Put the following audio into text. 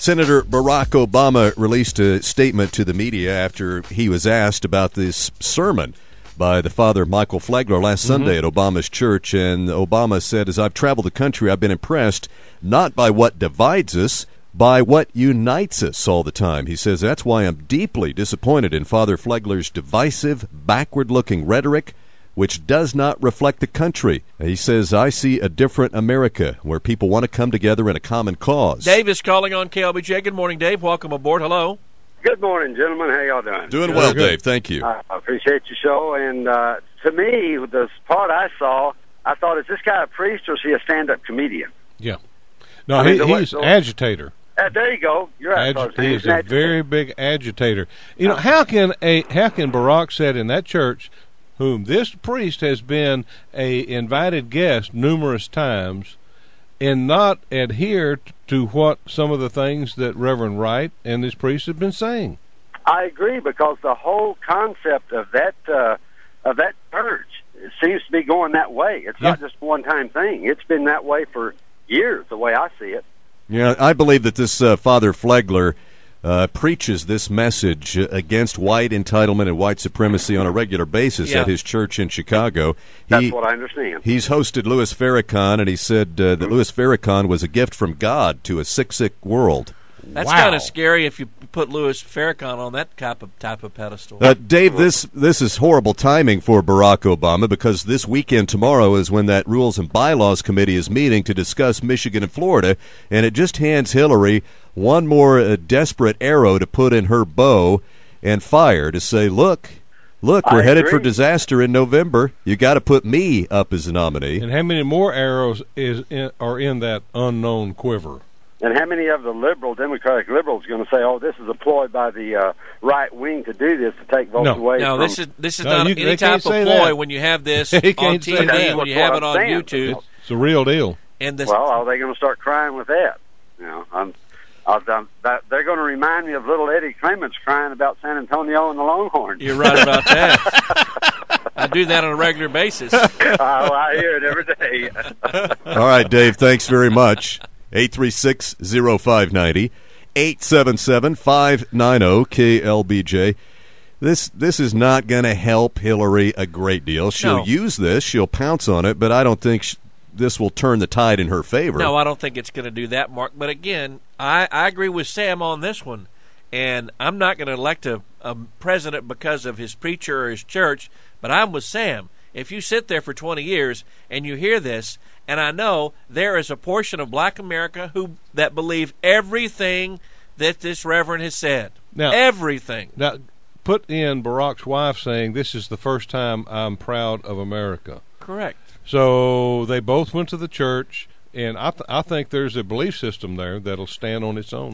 Senator Barack Obama released a statement to the media after he was asked about this sermon by the Father Michael Pfleger last Sunday at Obama's church. And Obama said, as I've traveled the country, I've been impressed not by what divides us, by what unites us all the time. He says, that's why I'm deeply disappointed in Father Pfleger's divisive, backward-looking rhetoric, which does not reflect the country. He says, I see a different America where people want to come together in a common cause. Dave is calling on KLBJ. Good morning, Dave. Welcome aboard. Hello. Good morning, gentlemen. How y'all doing? Doing well, Dave. Thank you. I appreciate your show. And to me, the part I saw, I thought, is this guy a priest or is he a stand-up comedian? Yeah. No, he's an agitator. There you go. You're right. He is a very big agitator. You know, how can Barack sit in that church, whom this priest has been a invited guest numerous times, and not adhere to what some of the things that Reverend Wright and this priest have been saying? I agree, because the whole concept of that church seems to be going that way. It's not just a one-time thing. It's been that way for years, the way I see it. Yeah, I believe that this Father Pfleger preaches this message against white entitlement and white supremacy on a regular basis at his church in Chicago. That's what I understand. He's hosted Louis Farrakhan, and he said that Louis Farrakhan was a gift from God to a sick world. That's kind of scary if you put Louis Farrakhan on that type of pedestal. Dave, this is horrible timing for Barack Obama, because this weekend tomorrow is when that Rules and Bylaws Committee is meeting to discuss Michigan and Florida, and it just hands Hillary one more desperate arrow to put in her bow and fire to say, look, we're headed for disaster in November. You got to put me up as a nominee. And how many more arrows are in that unknown quiver? And how many of the Democratic liberals are going to say, "Oh, this is a ploy by the right wing to do this, to take votes away"? No, this is not any type of ploy. When you have this on TV, when you have it on YouTube, it's a real deal. And are they going to start crying with that? You know, they're going to remind me of little Eddie Clements crying about San Antonio and the Longhorns. You're right about that. I do that on a regular basis. I hear it every day. All right, Dave. Thanks very much. 836-0590, 877-590-KLBJ. This is not going to help Hillary a great deal. She'll use this. She'll pounce on it, but I don't think this will turn the tide in her favor. No, I don't think it's going to do that, Mark. But again, I agree with Sam on this one. And I'm not going to elect a president because of his preacher or his church, but I'm with Sam. If you sit there for 20 years and you hear this, and I know there is a portion of black America that believe everything that this reverend has said. Now, everything. Now, put in Barack's wife saying, this is the first time I'm proud of America. Correct. So they both went to the church, and I think there's a belief system there that'll stand on its own.